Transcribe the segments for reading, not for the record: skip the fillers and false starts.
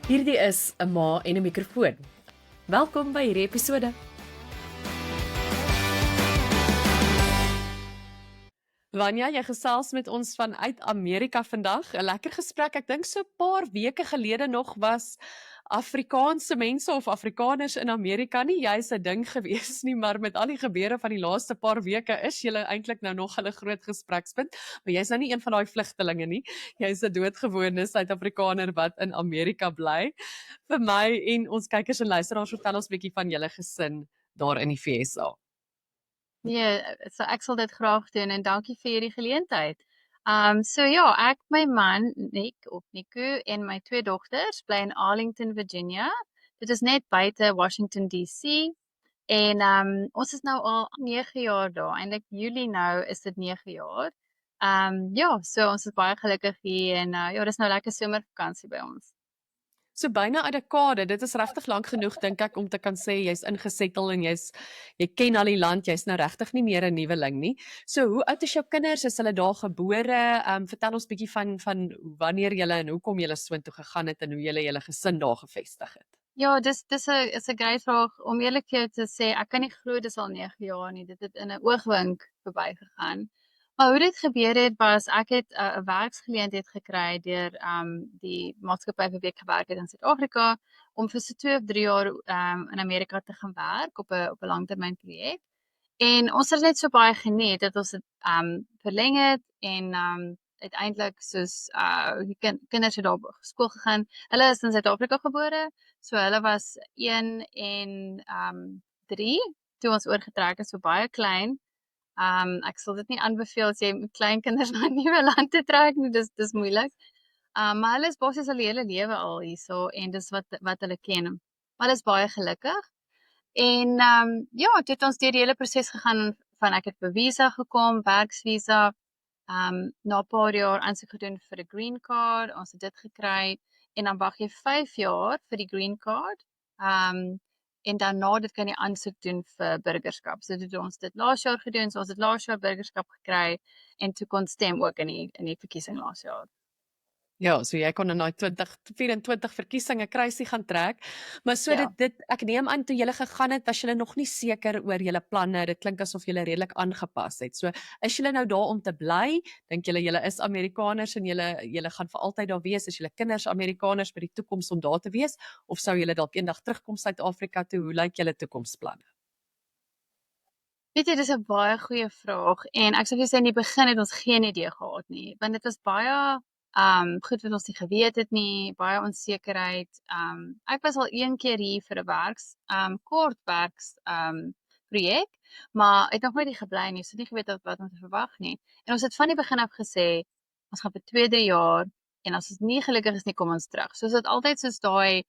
Hierdie is 'n ma en 'n mikrofoon. Welkom by hierdie episode. Vanja, jy gesels met ons vanuit Amerika vandag. 'n Lekker gesprek. Ek dink so 'n paar weke gelede nog was Afrikaanse mense of Afrikaners in Amerika nie juis 'n ding gewees nie, maar met al die gebeure van die laaste paar weke is julle eintlik nou nog 'n groot gesprekspunt. Maar jy's nou nie een van daai vlugtelinge nie. Jy's 'n doodgewone Suid-Afrikaner wat in Amerika bly. Vir my en ons kykers en luisteraars, vertel ons 'n bietjie van julle gesin daar in die VSA. Nee, so ek sal dit graag doen en dankie vir hierdie geleentheid. So ja, ek, my man, Nico en my twee dogters bly in Arlington, Virginia. Dit is net buite Washington DC en ons is nou al 9 jaar daar. Eintlik Julie nou is dit 9 jaar. Ja, so ons is baie gelukkig hier en ja, dis nou lekker somervakansie by ons. So byna 'n dekade, dit is regtig lank genoeg dink ek om te kan sê jy's ingesettel en jy ken al die land, jy's nou regtig nie meer 'n nuweling nie. So hoe oud is jou kinders? Is hulle daar gebore? Vertel ons bietjie van wanneer julle en hoekom julle soontoe gegaan het en hoe julle julle gesin daar gevestig het. Ja, dis 'n is 'n great vraag. Om eerlik vir jou te sê, ek kan nie glo dis al 9 jaar nie. Dit het in 'n oogwink verbygegaan. Maar hoe dit gebeur het was ek het 'n werksgeleentheid gekry deur die maatskappy vir wie ek gewerk het in Suid-Afrika om vir so 2 of 3 jaar in Amerika te gaan werk op 'n langtermynprojek. En ons het net so baie geniet dat ons dit verleng het en uiteindelik soos die kinders het daar skool gegaan. Hulle is in Suid-Afrika gebore, so hulle was 1 en 3 toe ons oorgetrek het, so baie klein. Ek sal dit nie aanbeveel as jy met klein kinders na 'n nuwe land toe trek nie, dis moeilik. Maar hulle is basies al die hele lewe al hierso en dis wat hulle ken. Maar hulle is baie gelukkig. En ja, toe het ons deur die hele proses gegaan van ek het vir visa gekom, werksvisa, na 'n paar jaar aansoek gedoen vir 'n green card, ons het dit gekry en dan wag jy 5 jaar vir die green card. En daarna dit kan jy aansoek doen vir burgerskap. So dit het ons dit laas jaar gedoen, so ons het laas jaar burgerskap gekry en toe kon stem ook in die verkiesing laas jaar. Ja, so jy kon in daai 2024 verkiesings kruisie gaan trek. Maar so Ja. dit ek neem aan toe julle gegaan het, was julle nog nie seker oor julle planne. Dit klink asof julle redelik aangepas het. So is julle nou daar om te bly? Dink julle is Amerikaners en julle gaan vir altyd daar wees? Is julle kinders Amerikaners vir die toekoms om daar te wees of sou julle dalk eendag terugkom Suid-Afrika toe? Hoe lyk julle toekomsplanne? Weet jy, dis 'n baie goeie vraag en ek sou vir jou sê in die begin het ons geen idee gehad nie, want dit was baie goed wat ons nie geweet het nie, baie onsekerheid. Ek was al een keer hier vir 'n kort projek, maar het nog nooit hier gebly nie, so nie geweet wat om te verwag nie. En ons het van die begin af gesê ons gaan vir 2, 3 jaar en as ons nie gelukkig is nie, kom ons terug. So ons het altyd soos daai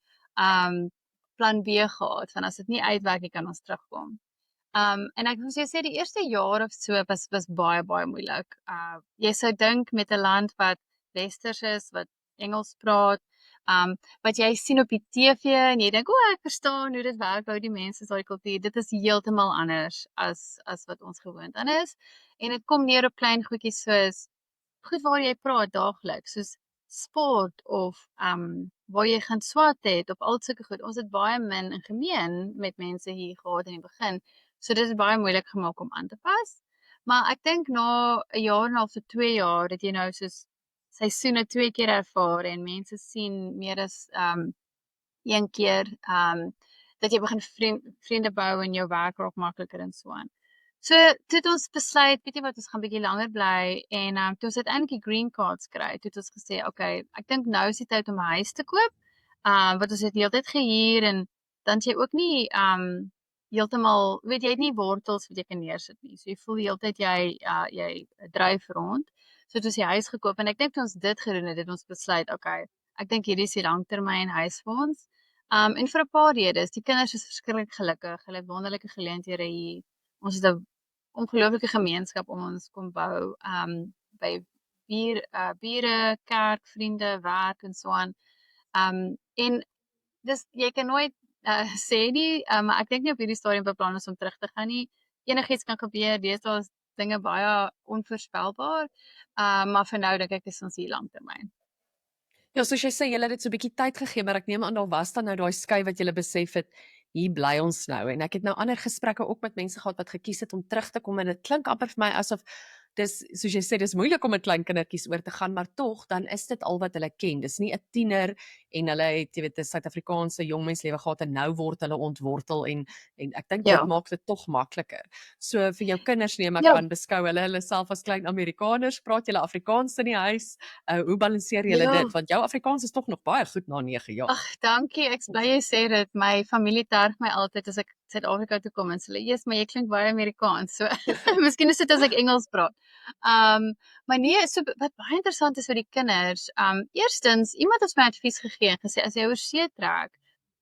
plan B gehad van as dit nie uitwerk nie, kan ons terugkom. En ek moet sê die eerste jaar of so was baie moeilik. Jy sou dink met 'n land wat westers is, wat Engels praat, wat jy sien op die TV en jy dink, "O, ek verstaan hoe dit werk, hoe die mense is, daai kultuur." Dit is heeltemal anders as wat ons gewoond aan is. En dit kom neer op klein goedjies soos goed waar jy praat daagliks, soos sport of waar jy gaan swat het of al sulke goed. Ons het baie min in gemeen met mense hier gehad in die begin. So dit is baie moeilik gemaak om aan te pas. Maar ek dink na 'n jaar en 'n half tot 2 jaar dat jy nou soos seisoene 2 keer ervaar en mense sien meer as een keer dat jy begin vriende bou en jou werk raak makliker en so aan. So toe het ons besluit, weet jy wat, ons gaan bietjie langer bly en toe ons uiteindelik die green cards kry, toe het ons gesê, okay, ek dink nou is die tyd om 'n huis te koop. Wat ons het heeltyd gehuur en dan jy ook nie heeltemal, weet jy het nie wortels wat jy kan neersit nie. So jy voel die hele tyd jy dryf rond. So het ons die huis gekoop en ek dink toe ons dit gedoen het, het ons besluit, okay, ek dink hierdie is die langtermyn huis vir ons. En vir 'n paar redes, die kinders is verskriklik gelukkig. Hulle het wonderlike geleenthede hier. Ons het 'n ongelooflike gemeenskap om ons kom bou, by bure, kerk, vriende, werk en so aan. En dis jy kan nooit sê nie, maar ek dink nie op hierdie stadium beplan ons om terug te gaan nie. Enigiets kan gebeur. Deesdae is dinge baie onvoorspelbaar. Maar vir nou dink ek dis ons hier langtermyn. Ja, soos jy sê, julle het dit so 'n bietjie tyd gegee, maar ek neem aan daar was dan nou daai skuif wat julle besef het, hier bly ons nou. En ek het nou ander gesprekke ook met mense gehad wat gekies het om terug te kom en dit klink amper vir my asof dis soos jy sê, dis moeilik om met klein kindertjies oor te gaan, maar tog dan is dit al wat hulle ken. Dis nie 'n tiener en hulle het, jy weet, 'n Suid-Afrikaanse jongmenslewe gehad en nou word hulle ontwortel en ek dink dit Ja. maak dit tog makliker. So vir jou kinders neem ek Ja, aan, beskou hulle self as klein Amerikaners, praat julle Afrikaans in die huis? Hoe balanseer julle ja. dit? Want jou Afrikaans is tog nog baie goed na 9 jaar. Ag, dankie. Ek's bly jy sê dit. My familie terg my altyd as ek Suid-Afrika toe kom en sê hulle, "Jesus, maar jy klink baie Amerikaans." So miskien is dit as ek Engels praat. Maar nee, so wat baie interessant is vir die kinders, eerstens, iemand het my advies gegee en gesê as jy oor see trek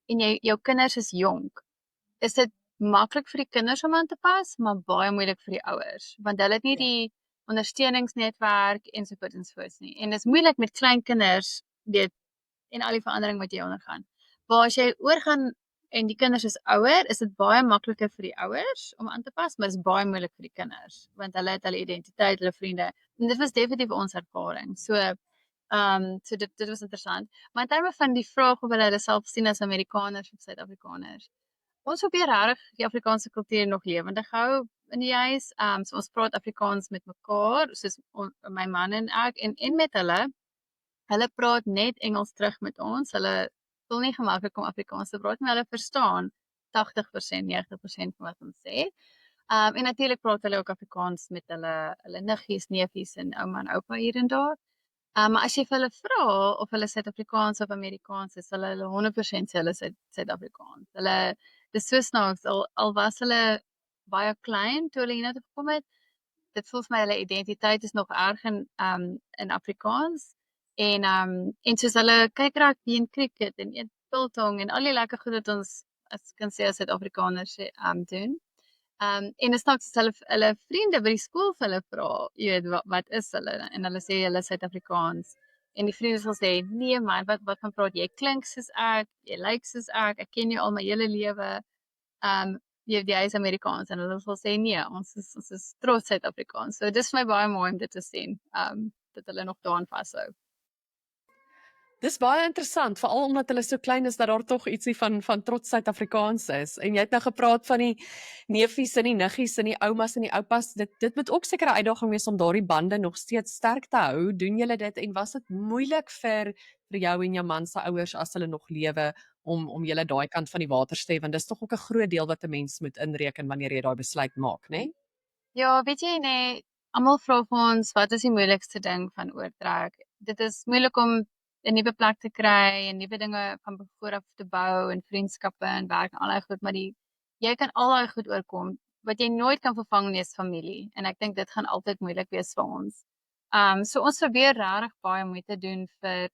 en jou kinders is jonk, is dit maklik vir die kinders om aan te pas, maar baie moeilik vir die ouers, want hulle het nie Ja. die ondersteuningsnetwerk ensovoorts nie. En dis moeilik met klein kinders, weet en al die verandering wat jy ondergaan. Maar as jy oorgaan en die kinders is ouer, is dit baie makliker vir die ouers om aan te pas, maar dit is baie moeilik vir die kinders, want hulle het hulle identiteit, hulle vriende. En dit was definitief ons ervaring. So dit was interessant. Maar in terme van die vraag of hulle self sien as Amerikaners of Suid-Afrikaners. Ons probeer regtig die Afrikaanse kultuur nog lewendig hou in die huis. So ons praat Afrikaans met mekaar, soos my man en ek en met hulle. Hulle praat net Engels terug met ons. Hulle voel nie gemaklik om Afrikaans te praat, maar hulle verstaan 80%, 90% van wat ons sê. En natuurlik praat hulle ook Afrikaans met hulle niggies, neefies en ouma en oupa hier en daar. Maar as jy vir hulle vra of hulle Suid-Afrikaans of Amerikaans is, hulle 100% sê hulle Suid-Afrikaans. Hulle dis so snaaks al was hulle baie klein toe hulle hiernatoe gekom het. Dit voel vir my hulle identiteit is nog erg in Afrikaans. En soos hulle kyk rugby en cricket en eet biltong en al die lekker goed wat ons as kan sê as Suid-Afrikaners doen. En dit snaaks as hulle vriende by die skool vir hulle vra, jy weet wat is hulle en hulle sê hulle is Suid-Afrikaans. En die vriende sal sê, "Nee man, wat van praat jy? Klink soos ek, jy lyk soos ek ken jou al my hele lewe." Jy is Amerikaans en hulle sal sê nee, ons is trots Suid-Afrikaans. So dis vir my baie mooi om dit te sien. Dat hulle nog daaraan vashou. Dis baie interessant, veral omdat hulle so klein is dat daar tog ietsie van trots Suid-Afrikaans is. En jy het nou gepraat van die neefies en die niggies en die oumas en die oupas. Dit moet ook seker 'n uitdaging wees om daardie bande nog steeds sterk te hou. Doen julle dit en was dit moeilik vir jou en jou man se ouers as hulle nog lewe om julle daai kant van die water te hê, want dis tog ook 'n groot deel wat 'n mens moet inreken wanneer jy daai besluit maak, né? Ja, weet jy nee, almal vra vir ons wat is die moeilikste ding van oortrek? Dit is moeilik om 'n nuwe plek te kry en nuwe dinge van voor af te bou en vriendskappe en werk en al daai goed, maar jy kan al daai goed oorkom. Wat jy nooit kan vervang nie is familie en ek dink dit gaan altyd moeilik wees vir ons. So ons probeer regtig baie moeite doen vir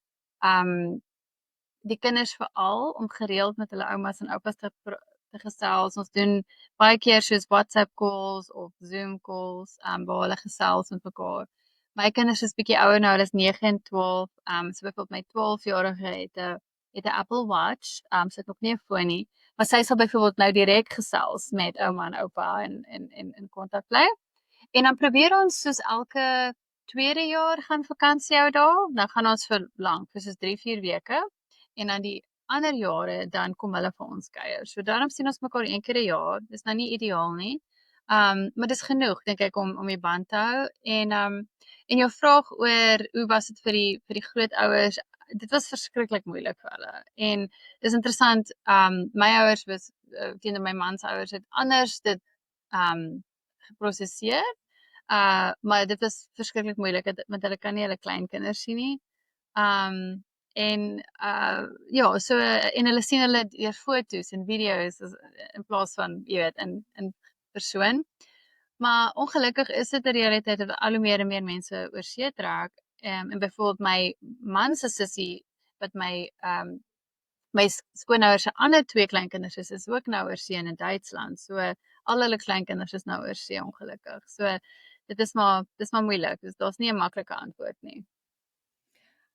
die kinders veral om gereeld met hulle oumas en oupas te gesels. Ons doen baie keer soos WhatsApp calls of Zoom calls, waar hulle gesels met mekaar. My kinders is bietjie ouer nou, hulle is 9 en 12. So byvoorbeeld my 12-jarige het 'n Apple Watch. Sy het nog nie 'n foon nie, maar sy sal byvoorbeeld nou direk gesels met ouma en oupa en in kontak bly. En dan probeer ons soos elke tweede jaar gaan vakansie hou daar. Dan gaan ons vir lank, vir soos 3-4 weke. En dan die ander jare dan kom hulle vir ons kuier. So daarom sien ons mekaar een keer 'n jaar. Dis nou nie ideaal nie. Maar dis genoeg dink ek om die band te hou. En jou vraag oor hoe was dit vir die grootouers? Dit was verskriklik moeilik vir hulle. En dis interessant, my ouers was teenoor my man se ouers het anders dit geprosesseer. Maar dit was verskriklik moeilik want hulle kan nie hulle kleinkinders sien nie. Ja, so en hulle sien hulle deur foto's en video's in plaas van, jy weet, in persoon. Maar ongelukkig is dit 'n realiteit dat al hoe meer en meer mense oor see trek. En byvoorbeeld my man se sussie wat my skoonouers se ander 2 kleinkinders is ook nou oor see in Duitsland. So al hulle kleinkinders is nou oor see ongelukkig. So dis maar moeilik. Daar's nie 'n maklike antwoord nie.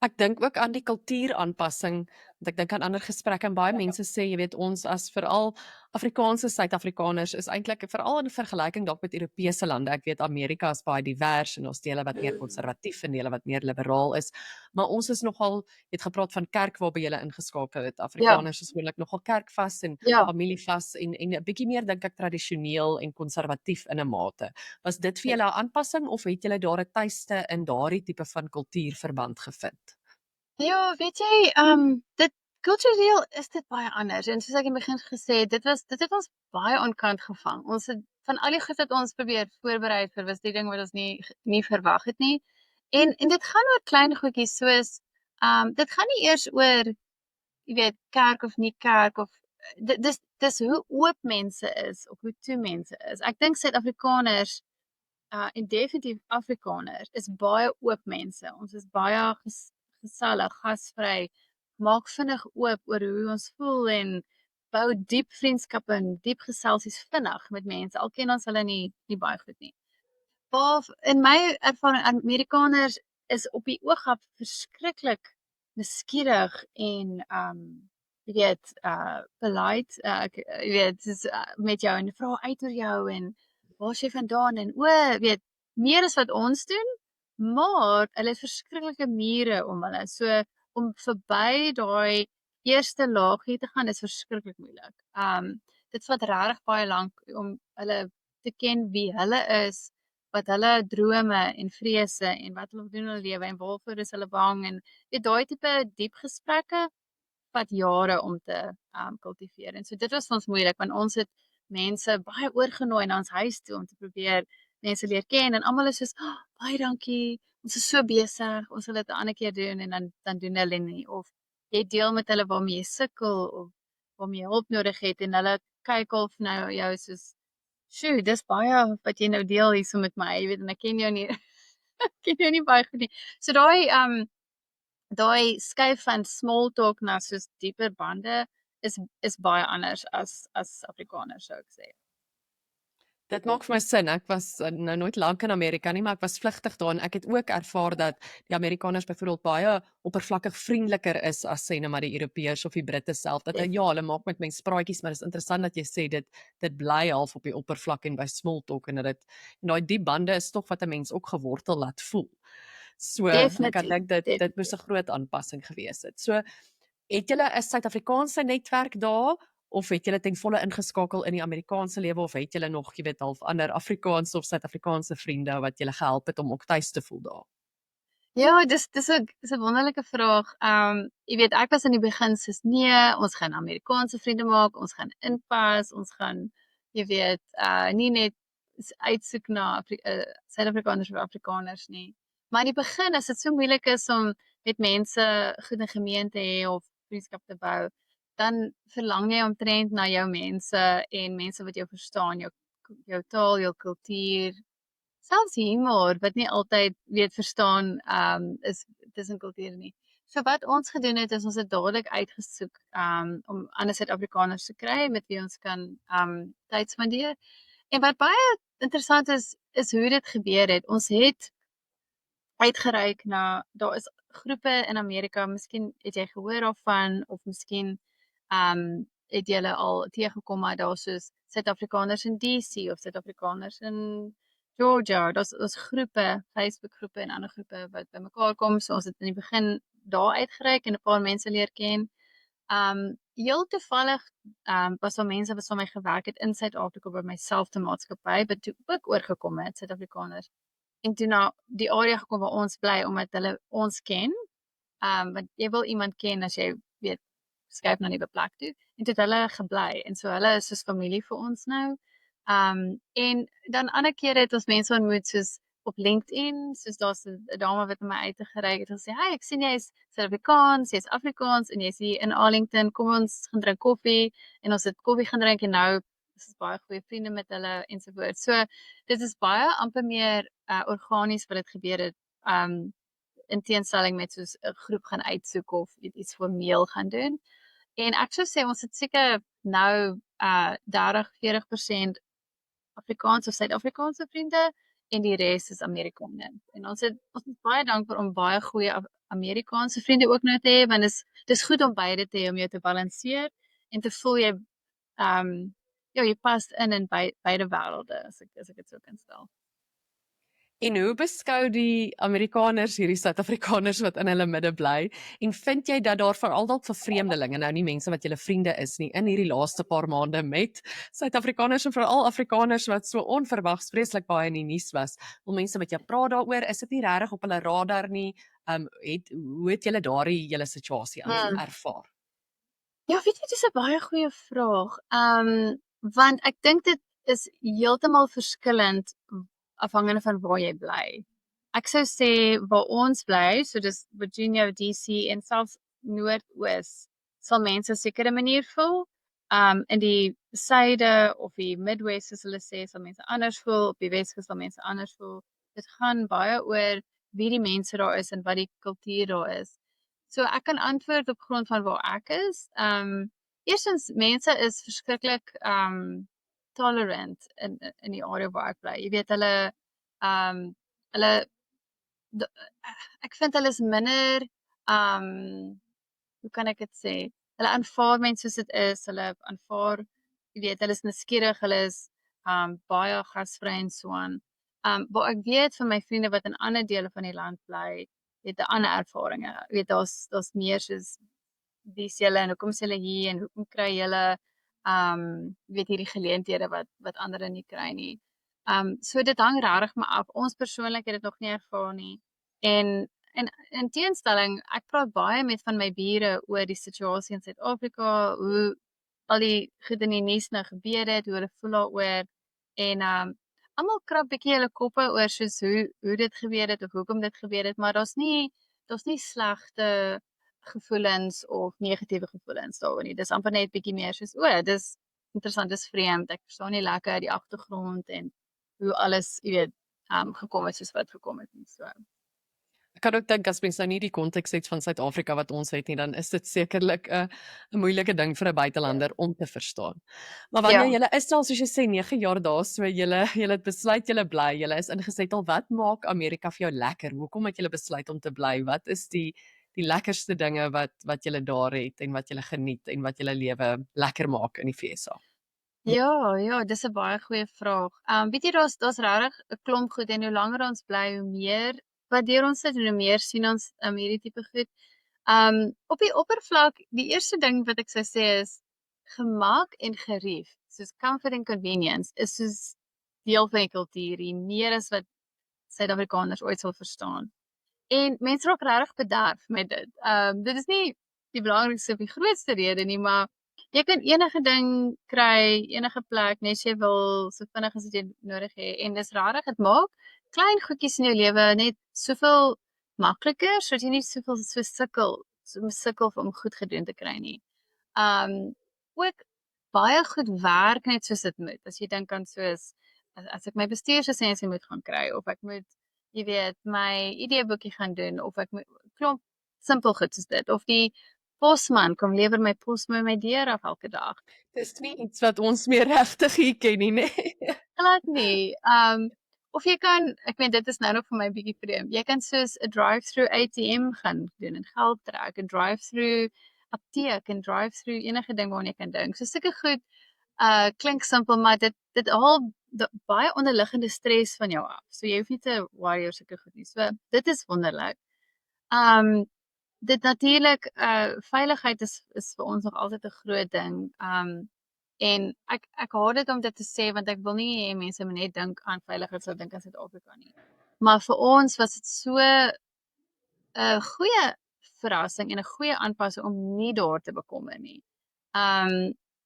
Ek dink ook aan die kultuuraanpassing Want ek dink aan ander gesprekke en baie mense sê, jy weet, ons as veral Afrikaanse Suid-Afrikaners is eintlik veral in vergelyking dalk met Europese lande. Ek weet Amerika is baie divers en ons dele wat meer konservatief en dele wat meer liberaal is, maar ons is nogal, jy het gepraat van kerk waarby jy ingeskakel het. Ja, Afrikaners is gewoonlik nogal kerkvas en ja. familievas en 'n bietjie meer dink ek tradisioneel en konservatief in 'n mate. Was dit vir julle 'n aanpassing of het julle daar 'n tuiste in daardie tipe van kultuurverband gevind? Ja, weet jy, dit kultureel is dit baie anders. En soos ek in die begin gesê het, dit het ons baie onkant gevang. Ons het van al die goed wat ons probeer voorberei vir was die ding wat ons nie verwag het nie. En dit gaan oor klein goedjies soos dit gaan nie eers oor, jy weet, kerk of nie kerk of dis hoe oop mense is of hoe toe mense is. Ek dink Suid-Afrikaners en definitief Afrikaners is baie oop mense. Ons is baie gesellig, gasvry, maak vinnig oop oor hoe ons voel en bou diep vriendskappe en diep geselsies vinnig met mense. Al ken ons hulle nie baie goed nie. Waar in my ervaring Amerikaners is op die oog af verskriklik nuuskierig en jy weet polite jy weet soos, met jou en vra uit oor jou en waar is jy vandaan en weet meer as wat ons doen, maar hulle het verskriklike mure om hulle. So om verby daai eerste laagie te gaan is verskriklik moeilik. Dit vat regtig baie lank om hulle te ken wie hulle is, wat hulle drome en vrese en wat hulle doen in hulle lewe en waarvoor is hulle bang en weet daai tipe diep gesprekke vat jare om te kultiveer. En so dit was vir ons moeilik want ons het mense baie oorgenooi na ons huis toe om te probeer mense leer ken en almal is soos baie dankie. Ons is so besig. Ons wil dit 'n ander keer doen en dan doen hulle nie of jy deel met hulle waarmee jy sukkel of waarmee jy hulp nodig het en hulle kyk half nou jou soos sjoe, dis baie wat jy nou deel hierso met my, jy weet en ek ken jou nie ek ken jou nie baie goed nie. So daai skuif van small talk na soos dieper bande is baie anders as Afrikaners sou ek sê. Dit maak vir my sin. Ek was nou nooit lank in Amerika nie, maar ek was vlugtig daar en ek het ook ervaar dat die Amerikaners byvoorbeeld baie oppervlakkig vriendeliker is as sê nou maar die Europeërs of die Britte self. Dat ja, hulle maak met mense praatjies, maar dit is interessant dat jy sê dit bly half op die oppervlak en by small talk en dit en daai diep bande is tog wat 'n mens ook gewortel laat voel. So ek kan dink dit moes 'n groot aanpassing gewees het. So het julle 'n Suid-Afrikaanse netwerk daar of het julle ten volle ingeskakel in die Amerikaanse lewe of het julle nog, jy weet, half ander Afrikaanse of Suid-Afrikaanse vriende wat julle gehelp het om ook tuis te voel daar? Ja, dis 'n wonderlike vraag. Jy weet ek was in die begin soos nee, ons gaan Amerikaanse vriende maak, ons gaan inpas, ons gaan jy weet nie net uitsoek na Suid-Afrikaners of Afrikaners nie. Maar in die begin as dit so moeilik is om met mense goed in gemeen te hê of vriendskap te bou, dan verlang jy omtrent na jou mense en mense wat jou verstaan, jou taal, jou kultuur, selfs humor wat nie altyd weet verstaan is tussen kulture nie. So wat ons gedoen het is ons het dadelik uitgesoek om ander Suid-Afrikaners te kry met wie ons kan tyd spandeer. En wat baie interessant is hoe dit gebeur het. Ons het uitgereik na daar is groepe in Amerika, miskien het jy gehoor daarvan of miskien het julle al teëgekom maar daar soos Suid-Afrikaners in DC of Suid-Afrikaners in Georgia. Daar's groepe, Facebook groepe en ander groepe wat bymekaar kom. So ons het in die begin daar uitgereik en 'n paar mense leer ken. Heel toevallig was daar mense wat saam met my gewerk het in Suid-Afrika by myselfde maatskappy wat toe ook oorgekom het, Suid-Afrikaners. En toe na die area gekom waar ons bly omdat hulle ons ken. Want jy wil iemand ken as jy weet skuif na 'n nuwe plek toe. En toe het hulle gebly en so hulle is soos familie vir ons nou. En dan ander kere het ons mense ontmoet soos op LinkedIn, soos daar's 'n dame wat my uitgereik het en gesê, "Hey, ek sien jy's Suid-Afrikaans, jy's Afrikaans en jy's hier in Arlington. Kom ons gaan drink koffie." En ons het koffie gaan drink en nou is baie goeie vriende met hulle ensovoorts. So dit is baie amper meer organies wat dit gebeur het. In teenstelling met soos 'n groep gaan uitsoek of iets formeel gaan doen. En ek sou sê ons het seker nou 30-40% Afrikaans of Suid-Afrikaanse vriende en die res is Amerikaners. En ons is baie dankbaar om baie goeie Amerikaanse vriende ook nou te hê, want dis goed om beide te hê om jou te balanseer en te voel jy ja, jy pas in beide wêrelde as ek dit so kan stel. En hoe beskou die Amerikaners hierdie Suid-Afrikaners wat in hulle midde bly? En vind jy dat daar veral dalk vir vreemdelinge, nou nie mense wat julle vriende is nie, in hierdie laaste paar maande met Suid-Afrikaners en veral Afrikaners wat so onverwags vreeslik baie in die nuus was, wil mense met jou praat daaroor? Is dit nie regtig op hulle radar nie? Hoe het julle daardie hele situasie ervaar? Ja, weet jy, dis 'n baie goeie vraag. Want ek dink dit is heeltemal verskillend afhangende van waar jy bly. Ek sou sê waar ons bly, so dis Virginia, DC en selfs Noordoos, sal mense 'n sekere manier voel. In die suide of die Midwest soos hulle sê, sal mense anders voel, op die Weskus sal mense anders voel. Dit gaan baie oor wie die mense daar is en wat die kultuur daar is. So ek kan antwoord op grond van waar ek is. Eerstens mense is verskriklik tolerant in die area waar ek bly. Jy weet hulle ek vind hulle is minder hoe kan ek dit sê? Hulle aanvaar mense soos dit is. Hulle aanvaar, jy weet, hulle is nuuskierig, hulle is baie gasvry en so aan. Maar ek weet van my vriende wat in ander dele van die land bly, het 'n ander ervarings. Jy weet daar's meer soos wie's julle en hoekom is julle hier en hoekom kry julle weet hierdie geleenthede wat ander nie kry nie. So dit hang regtig maar af. Ons persoonlik het dit nog nie ervaar nie. En in teenstelling, ek praat baie met van my bure oor die situasie in Suid-Afrika, hoe al die goed in die nuus nou gebeur het, hoe hulle voel daaroor en almal krap bietjie hulle koppe oor soos hoe dit gebeur het of hoekom dit gebeur het, maar daar's nie slegte gevoelens of negatiewe gevoelens daaroor nie. Dis amper net bietjie meer soos, dis interessant, dis vreemd. Ek verstaan nie lekker die agtergrond en hoe alles, jy weet, gekom het soos wat gekom het nie. So. Ek kan ook dink as mens nou nie die konteks het van Suid-Afrika wat ons het nie, dan is dit sekerlik 'n moeilike ding vir 'n buitelander om te verstaan. Maar wanneer Ja. julle is al soos jy sê 9 jaar daar, so julle het besluit julle bly, julle is ingesettel. Wat maak Amerika vir jou lekker? Hoekom het julle besluit om te bly? Wat is die lekkerste dinge wat julle daar het en wat julle geniet en wat julle lewe lekker maak in die VSA? Ja, dis 'n baie goeie vraag. Weet jy daar's regtig 'n klomp goed en hoe langer ons bly, hoe meer waardeer ons dit en hoe meer sien ons hierdie tipe goed. Op die oppervlak, die eerste ding wat ek sou sê is gemak en gerief, soos comfort and convenience, is soos deel van die kultuur hier, meer as wat Suid-Afrikaners ooit sal verstaan. En mense raak regtig bederf met dit. Dit is nie die belangrikste of die grootste rede nie, maar jy kan enige ding kry, enige plek, net as jy wil, so vinnig as wat jy nodig het. En dis rarig, dit maak klein goedjies in jou lewe net soveel makliker, sodat jy nie soveel sukkel om goed gedoen te kry nie. Ook baie goed werk net soos dit moet. As jy dink aan soos as ek my bestuurslisensie moet gaan kry of ek moet jy weet my ID-boekie gaan doen of ek moet klomp simpel goed soos dit of die posman kom lewer my pos by my deur af elke dag. Dis nie iets wat ons meer regtig hier ken nie, nê? Glad nie. Of jy kan, ek weet dit is nou nog vir my bietjie vreemd. Jy kan soos 'n drive-through ATM gaan doen en geld trek, 'n drive-through apteek en drive-through enige ding waarna jy kan dink. So sulke goed klink simpel, maar dit haal baie onderliggende stres van jou af. So jy hoef nie te worry oor sulke goed nie. So dit is wonderlik. Dit natuurlik veiligheid is vir ons nog altyd 'n groot ding. En ek haat dit om dit te sê want ek wil nie hê mense moet net dink aan veiligheid sou dink aan Suid-Afrika nie. Maar vir ons was dit so 'n goeie verrassing en 'n goeie aanpassing om nie daar te bekommer nie.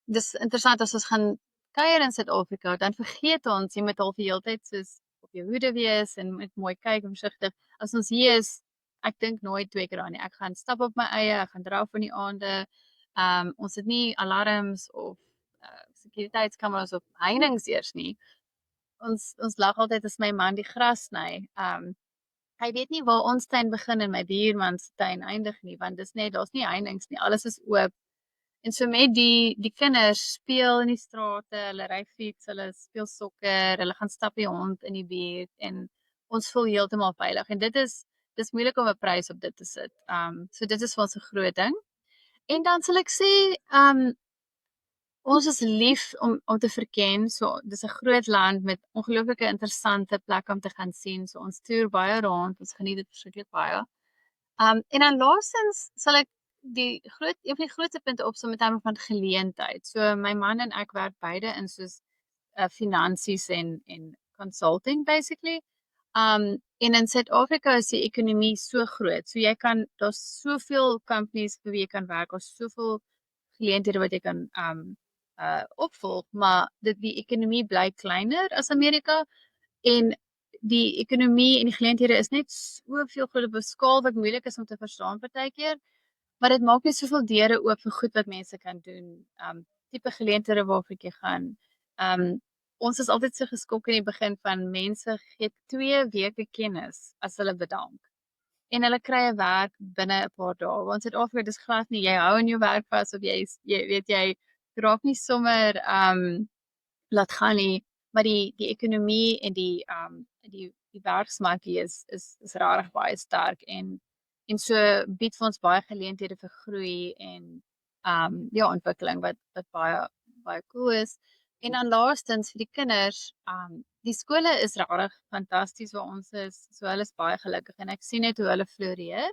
Dis interessant as ons gaan kuier in Suid-Afrika, dan vergeet ons jy moet half die hele tyd soos op jou hoede wees en met mooi kyk en versigtig. As ons hier is, ek dink nooit 2 keer daaraan nie. Ek gaan stap op my eie, ek gaan draf in die aande. Ons het nie alarms of sekuriteitskameras of heininge eers nie. Ons lag altyd as my man die gras sny. Hy weet nie waar ons tuin begin en my buurman se tuin eindig nie, want dis net daar's nie heininge nie. Alles is oop En so met die kinders speel in die strate, hulle ry fiets, hulle speel sokker, hulle gaan stap die hond in die buurt en ons voel heeltemal veilig. En dis moeilik om 'n prys op dit te sit. So dit is vir ons 'n groot ding. En dan sal ek sê, ons is lief om te verken. So dis 'n groot land met ongelooflike interessante plekke om te gaan sien. So ons toer baie rond, ons geniet dit verskriklik baie. En dan laastens sal ek een van die grootste punte opsom met terme van geleentheid. So my man en ek werk beide in soos finansies en consulting basically. En in Suid-Afrika is die ekonomie so groot. So daar's soveel companies vir wie jy kan werk, daar's soveel geleenthede wat jy kan opvolg, maar die ekonomie bly kleiner as Amerika en die ekonomie en die geleenthede is net soveel groot op 'n skaal wat moeilik is om te verstaan partykeer, maar dit maak net soveel deure oop vir goed wat mense kan doen. Tipe geleenthede waarvoor jy gaan. Ons is altyd so geskok in die begin van mense gee 2 weke kennis as hulle bedank. En hulle kry 'n werk binne 'n paar dae. Want Suid-Afrika dis glad nie jy hou in jou werk vas of jy raak nie sommer laat gaan nie, maar die ekonomie en die werksmark hier is regtig baie sterk en so bied vir ons baie geleenthede vir groei en ja, ontwikkeling wat baie cool is. En dan laastens vir die kinders, die skole is regtig fantasties waar ons is. So hulle is baie gelukkig en ek sien net hoe hulle floreer.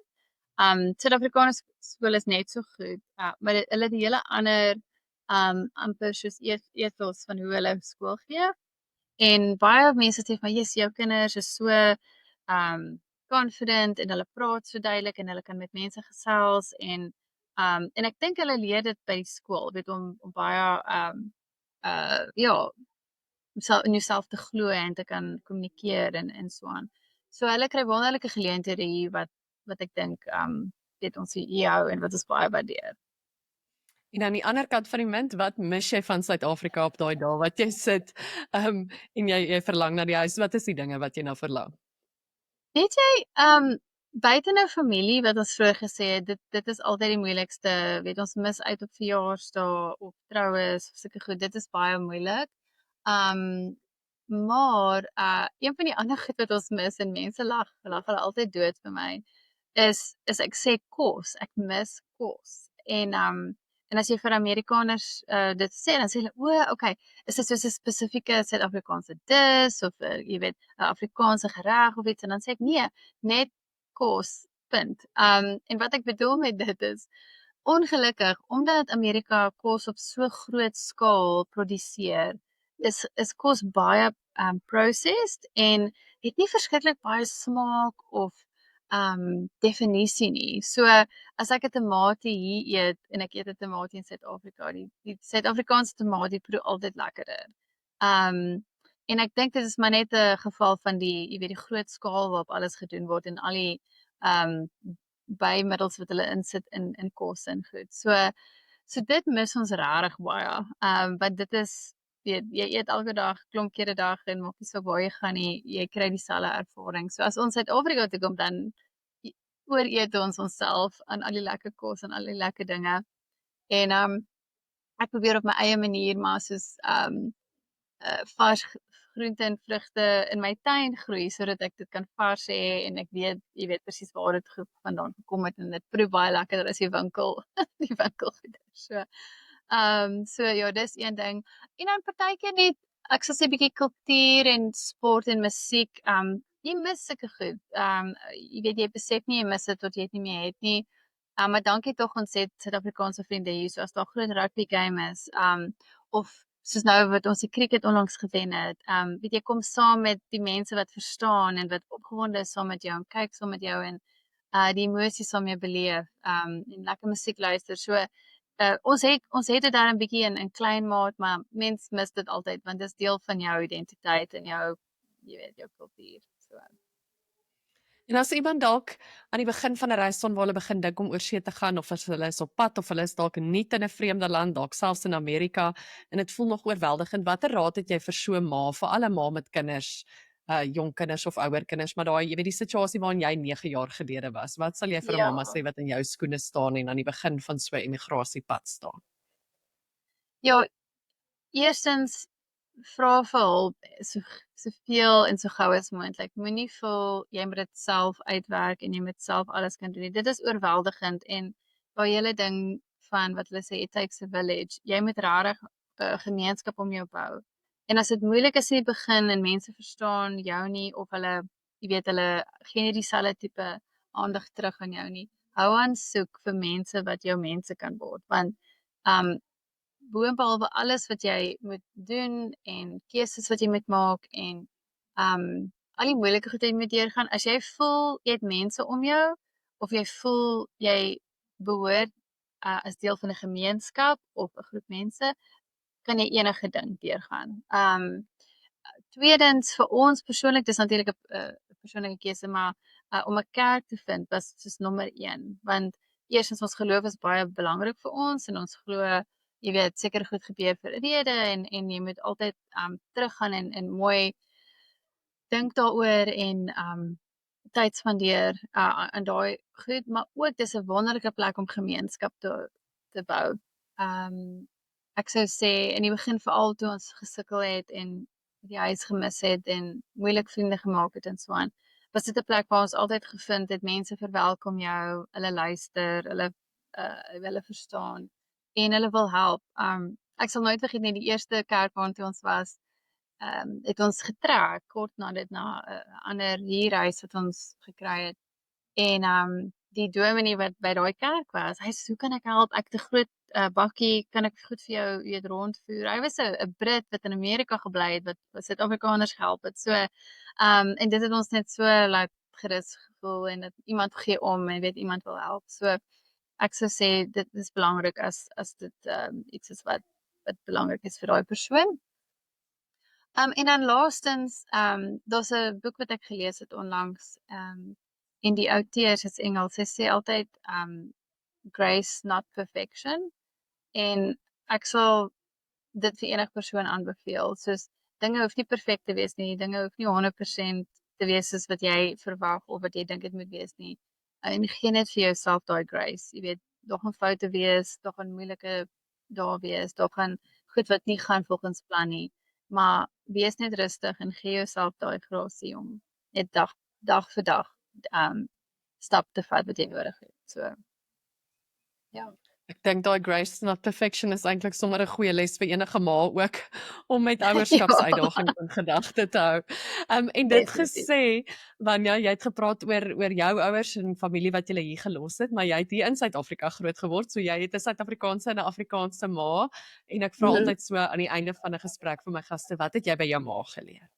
Suid-Afrikaanse skool is net so goed, maar hulle het 'n hele ander amper soos ethos van hoe hulle skool gee. En baie mense sê van, "Yes, jou kinders is so confident en hulle praat so duidelik en hulle kan met mense gesels en ek dink hulle leer dit by die skool, weet om baie ja, in jouself te glo en te kan kommunikeer en so aan. So hulle kry wonderlike geleenthede hier wat ek dink weet ons hier hou en wat ons baie waardeer. En aan die ander kant van die munt, wat mis jy van Suid-Afrika op daai dae wat jy sit, en jy verlang na die huis? Wat is die dinge wat jy na verlang? Weet jy, buite nou familie wat ons vroeër gesê het, dit is altyd die moeilikste. Weet ons mis uit op verjaarsdae of troues of sulke goed. Dit is baie moeilik. Um maar een van die ander goed wat ons mis en mense lag hulle altyd dood vir my is ek sê kos. Ek mis kos. En as jy vir Amerikaners dit sê, dan sê hulle, o, okay, is dit soos 'n spesifieke Suid-Afrikaanse dis of jy weet, 'n Afrikaanse gereg of iets en dan sê ek nee, net kos. Punt. En wat ek bedoel met dit is ongelukkig omdat Amerika kos op so groot skaal produseer, is kos baie processed en het nie verskriklik baie smaak of definisie nie. So as ek 'n tamatie hier eet en ek eet 'n tamatie in Suid-Afrika, die Suid-Afrikaanse tamatie proe altyd lekkerder. En ek dink dit is maar net 'n geval van jy weet die groot skaal waarop alles gedoen word en al die um bymiddels wat hulle insit in kos en goed. So dit mis ons regtig baie. Want dit is jy eet elke dag, klomp keer 'n dag en maak nie saak waar jy gaan nie, jy kry dieselfde ervaring. So as ons Suid-Afrika toe kom dan ooreet ons onsself aan al die lekker kos en al die lekker dinge. En ek probeer op my eie manier maar soos vars groente en vrugte in my tuin groei sodat ek dit kan vars hê en ek weet jy weet presies waar dit vandaan gekom het en dit proe baie lekkerder as die winkel die winkelgoeder. So ja, dis een ding. En dan partykeer net ek sal sê 'n bietjie kultuur en sport en musiek. Jy mis sulke goed. Jy weet jy besef nie jy mis dit tot jy dit nie meer het nie. Maar dankie tog ons het Suid-Afrikaanse vriende hier. So as daar groot rugby game is, of soos nou wat ons die cricket onlangs gewen het, weet jy kom saam met die mense wat verstaan en wat opgewonde is saam met jou en kyk saam met jou en die emosies saam mee beleef, en lekker musiek luister. So ons het dit daar 'n bietjie in klein maat, maar mens mis dit altyd want dit is deel van jou identiteit en jou jy weet jou kultuur. So En as iemand dalk aan die begin van 'n reis staan waar hulle begin dink om oor see te gaan of as hulle is op pad of hulle is dalk nuut in 'n vreemde land, dalk selfs in Amerika en dit voel nog oorweldigend, watter raad het jy vir so 'n ma, vir alle ma met kinders, jong kinders of ouer kinders, maar daai jy weet die situasie waarin jy 9 jaar gelede was. Wat sal jy vir 'n ja. mamma sê wat in jou skoene staan en aan die begin van so 'n immigrasiepad staan? Ja, eerstens vra vir hulp soveel en so gou as moontlik. Moenie voel jy moet dit self uitwerk en jy moet self alles kan doen nie. Dit is oorweldigend en daai hele ding van wat hulle sê it takes a village. Jy moet regtig 'n gemeenskap om jou bou. En as dit moeilik is in die begin en mense verstaan jou nie of hulle jy weet hulle gee nie dieselfde tipe aandag terug aan jou nie. Hou aan soek vir mense wat jou mense kan word want um boonbehalwe alles wat jy moet doen en keuses wat jy moet maak en um al die moeilike goed wat jy moet deurgaan, as jy voel jy het mense om jou of jy voel jy behoort as deel van 'n gemeenskap of 'n groep mense, kan jy enige ding deurgaan. Tweedens vir ons persoonlik, dis natuurlik 'n persoonlike keuse, maar om 'n kerk te vind was soos nommer 1, want eerstens ons geloof is baie belangrik vir ons en ons glo jy weet seker goed gebeur vir 'n rede en jy moet altyd teruggaan en mooi dink daaroor en tyd spandeer aan daai goed, maar ook dis 'n wonderlike plek om gemeenskap te bou. Ek sou sê in die begin veral toe ons gesukkel het en die huis gemis het en moeilik vriende gemaak het en so aan, was dit 'n plek waar ons altyd gevind het mense verwelkom jou, hulle luister, hulle verstaan en hulle wil help. Ek sal nooit vergeet nie die eerste kerk waartoe ons was, het ons getrek kort na dit na 'n ander huurhuis wat ons gekry het. En die dominee wat by daai kerk was, hy sê hoe kan ek help? Ek het 'n groot bakkie, kan ek goed vir jou weet rondvoer. Hy was 'n Brit wat in Amerika gebly het wat Suid-Afrikaners gehelp het. So en dit het ons net so laat gerus gevoel en dat iemand gee om en weet iemand wil help. So ek sou sê dit is belangrik as dit iets is wat belangrik is vir daai persoon. En dan laastens, daar's 'n boek wat ek gelees het onlangs, en die outeur is Engels. Sy sê altyd, grace not perfection. En ek sal dit vir enige persoon aanbeveel. Soos dinge hoef nie perfek te wees nie. Dinge hoef nie 100% te wees soos wat jy verwag of wat jy dink dit moet wees nie. En gee net vir jouself daai grace. Jy weet, daar gaan foute wees, daar gaan moeilike dae wees, daar gaan goed wat nie gaan volgens plan nie. Maar wees net rustig en gee jouself daai grasie om net dag vir dag stap te vat wat jy nodig het. So ja. Ek dink daai grace not perfection is eintlik sommer 'n goeie les vir enige ma ook om met Ja, ouerskapsuitdagings in gedagte te hou. En dit definitief. gesê, Vanya, jy het gepraat oor jou ouers en familie wat julle hier gelos het, maar jy het hier in Suid-Afrika groot geword, so jy het 'n Suid-Afrikaanse en 'n Afrikaanse ma en ek vra Mhm. altyd so aan die einde van 'n gesprek vir my gaste, wat het jy by jou ma geleer?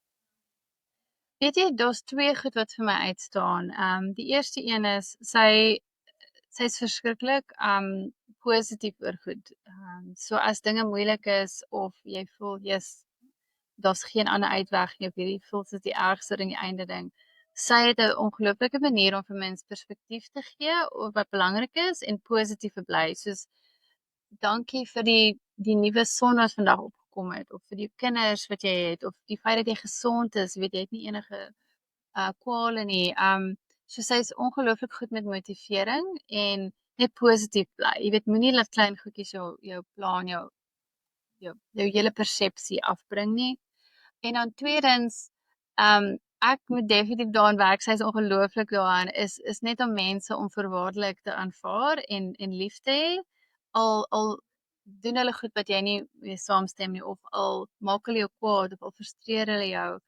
Weet jy, daar's 2 goed wat vir my uitstaan. Die eerste een is sy's verskriklik positief oor goed. So as dinge moeilik is of jy voel jy's daar's geen ander uitweg nie of jy voel dit is die ergste ding, die einde ding. Sy het 'n ongelooflike manier om vir mens perspektief te gee oor wat belangrik is en positief te bly. Soos dankie vir die nuwe son wat vandag opgekom het of vir die kinders wat jy het of die feit dat jy gesond is, weet jy het nie enige kwale nie. So sy is ongelooflik goed met motivering en net positief bly. Jy weet moenie laat klein goedjies jou plan jou hele persepsie afbring nie. En dan tweedens, ek moet definitief daaraan werk. Sy is ongelooflik daaraan is net om mense onvoorwaardelik te aanvaar en lief te hê. Al doen hulle goed wat jy nie mee saamstem nie of al maak hulle jou kwaad of al frustreer hulle jou.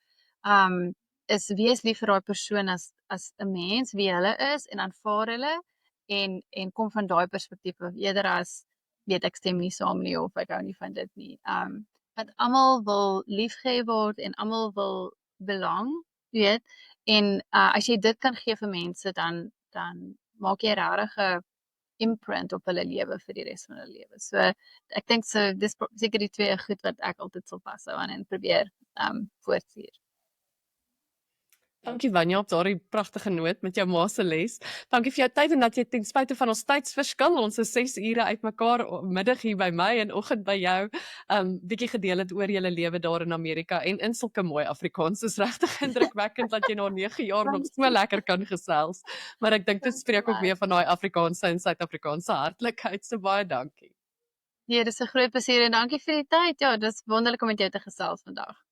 Is wees lief vir daai persoon as 'n mens wie hulle is en aanvaar hulle en kom van daai perspektief af eerder as weet ek stem nie saam nie of ek hou nie van dit nie. Want almal wil liefgehê word en almal wil belang, jy weet. En as jy dit kan gee vir mense dan maak jy regtig 'n imprint op hulle lewe vir die res van hulle lewe. So ek dink so dis seker die 2 goed wat ek altyd sal vashou aan en probeer voortstuur. Dankie Vanya op daardie pragtige noot met jou ma se les. Dankie vir jou tyd en dat jy ten spyte van ons tydsverskil, ons is 6 ure uitmekaar, middag hier by my en oggend by jou, bietjie gedeel het oor julle lewe daar in Amerika en in sulke mooi Afrikaans. Is regtig indrukwekkend dat jy na 9 jaar nog so lekker kan gesels. Maar ek dink dit spreek ook weer van daai Afrikaanse en Suid-Afrikaanse hartlikheid. So baie dankie. Ja, dis 'n groot plesier en dankie vir die tyd. Ja, dis wonderlik om met jou te gesels vandag.